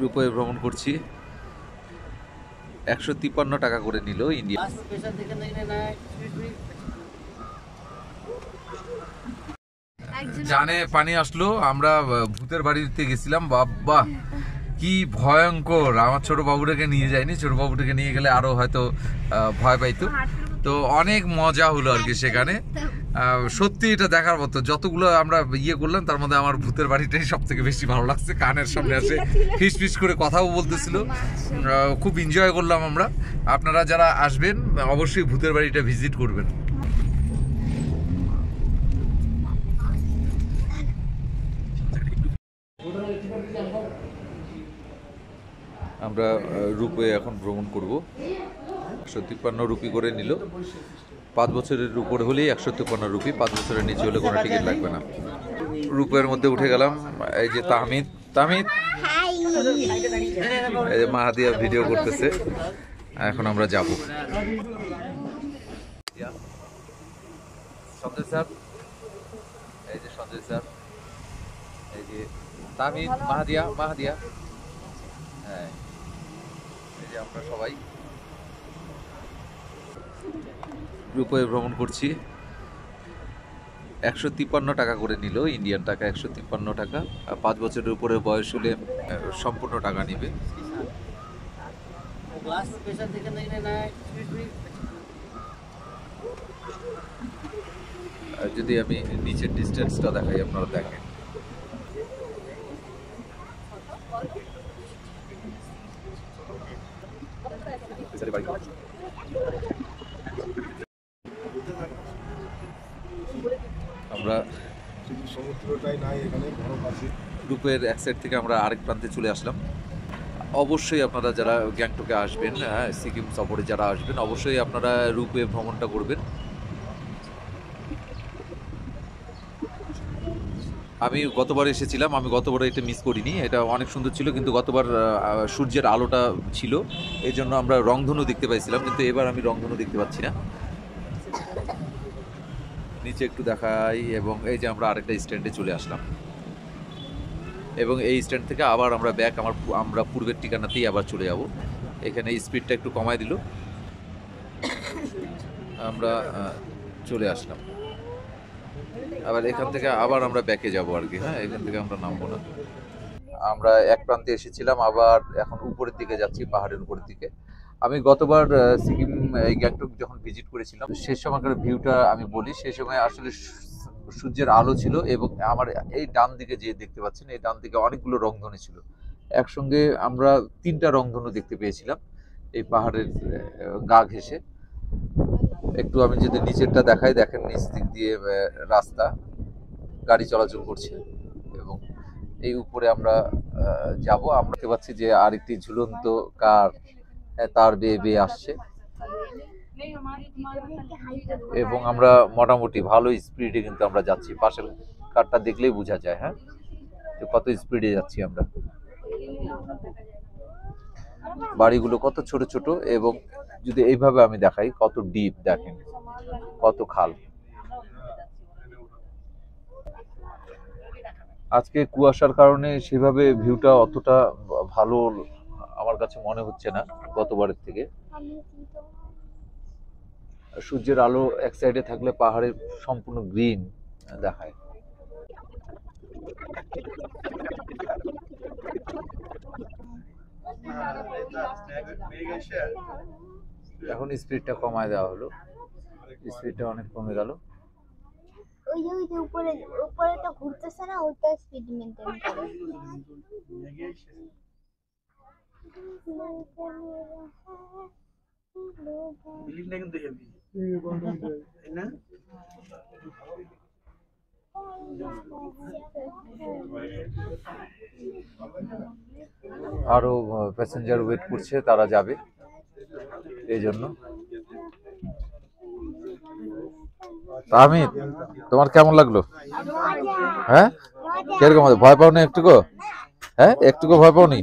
রূপে ভ্রমণ করছি। 153 টাকা করে নিল ইন্ডিয়া। জানে পানি আসলো, আমরা ভূতের বাড়িতে গেছিলাম। বাবা কি ভয়ঙ্কর! আমার ছোট বাবুটাকে নিয়ে যায়নি, ছোট বাবুটাকে নিয়ে গেলে আরো হয়তো ভয় পাইতো। তো অনেক মজা হলো আর কি সেখানে। সত্যি এটা দেখার মতো। যতগুলো আমরা ইয়ে করলাম তার মধ্যে আমার ভূতের বাড়িটাই সব থেকে বেশি ভালো লাগছে। কানের সামনে আসে ফিস ফিস করে কথাও বলতেছিল, খুব এনজয় করলাম আমরা। আপনারা যারা আসবেন অবশ্যই ভূতের বাড়িটা ভিজিট করবেন। আমরা রূপে এখন ভ্রমণ করব। 153 রুপি করে নিল। 5 বছরের উপরে হলেই 153 রুপি, 5 বছরের নিচে হলে কোনো টিকিট লাগবে না। রূপের মধ্যে উঠে গেলাম। এই যে তাহমিদ, এই যে মাহাদিয়া ভিডিও করতেছে। এখন আমরা যাব। সঞ্জয় স্যার, এই যে সঞ্জয় স্যার, এই যে তাহমিদ, মাহাদিয়া, হ্যাঁ, এই যে আমরা সবাই রূপে ভ্রমণ করছি। 153 টাকা করে নিল ইন্ডিয়ান টাকা, 153 টাকা। 5 বছরের উপরে বয়স হলে সম্পূর্ণ টাকা নিবে। যদি আমি নিচের ডিস্টেন্সটা দেখাই, আপনারা দেখেন। আমরা রূপের এক সাইড থেকে আমরা আরেক প্রান্তে চলে আসলাম। অবশ্যই আপনারা যারা গ্যাংটকে আসবেন, হ্যাঁ, সিকিম সফরে যারা আসবেন, অবশ্যই আপনারা রূপে ভ্রমণটা করবেন। আমি গতবার এসেছিলাম, আমি গতবার এটা মিস করিনি, এটা অনেক সুন্দর ছিল। কিন্তু গতবার সূর্যের আলোটা ছিল, এই জন্য আমরা রংধনু দেখতে পাইছিলাম, কিন্তু এবার আমি রংধনু দেখতে পাচ্ছি না। নিচে একটু দেখাই। এবং এই যে আমরা আরেকটা স্ট্যান্ডে চলে আসলাম, এবং এই স্ট্যান্ড থেকে আবার আমরা ব্যাক আমরা পূর্বের ঠিকানাতেই আবার চলে যাব। এখানে স্পিডটা একটু কমায় দিল, আমরা চলে আসলাম। আবার এখান থেকে আবার আমরা ব্যাকে যাব আর কি। হ্যাঁ, এখান থেকে আমরা নামবো না। আমরা এক প্রান্তে এসেছিলাম, আবার এখন উপরের দিকে যাচ্ছি, পাহাড়ের উপরের দিকে। আমি গতবার সিকিম এই গ্যাংটক যখন ভিজিট করেছিলাম, সেই সময়কার ভিউটা আমি বলি। সেই সময় আসলে সূর্যের আলো ছিল, এবং আমার এই ডান দিকে যে দেখতে পাচ্ছেন, এই ডান দিকে অনেকগুলো রংধনু ছিল। একসঙ্গে আমরা 3টা রংধনু দেখতে পেয়েছিলাম এই পাহাড়ের গা ঘেঁষে। একটু আমি যদি নিচেরটা দেখাই, দেখেন নিচ দিক দিয়ে রাস্তা, গাড়ি চলাচল করছে, এবং এই উপরে আমরা যাব। আমরা দেখতে পাচ্ছি যে আরেকটি ঝুলন্ত কার তার বেয়ে বেয়ে আসছে, এবং আমরা মোটামুটি ভালো স্পিডে কিন্তু আমরা যাচ্ছি। পাশের কারটা দেখলেই বোঝা যায়, হ্যাঁ, যে কত স্পিডে যাচ্ছি আমরা। বাড়িগুলো কত ছোট ছোট, এবং যদি এইভাবে আমি দেখাই কত ডিপ, দেখেন কত খাল। আজকে কুয়াশার কারণে সেভাবে ভিউটা অতটা ভালো আমার কাছে মনে হচ্ছে না গতবারের থেকে। সূর্যের আলো এক সাইডে থাকলে পাহাড়ে সম্পূর্ণ গ্রিন দেখায়। এখন স্পিডটা কমায় দেওয়া হলো, স্পিডটা অনেক কমে গেল। ওই যে উপরেটা ঘুরতেছে না, ওইটা স্পিড মেইনটেইন করে। বিল্ডিংটা কিন্তু হেভি, না? আরো প্যাসেঞ্জার ওয়েট করছে, তারা যাবে, এই জন্য। তাহমিদ, তোমার কেমন লাগলো? হ্যাঁ, কিরকম? ভয় পাও না একটুকু? হ্যাঁ, একটুকু ভয় পাওনি?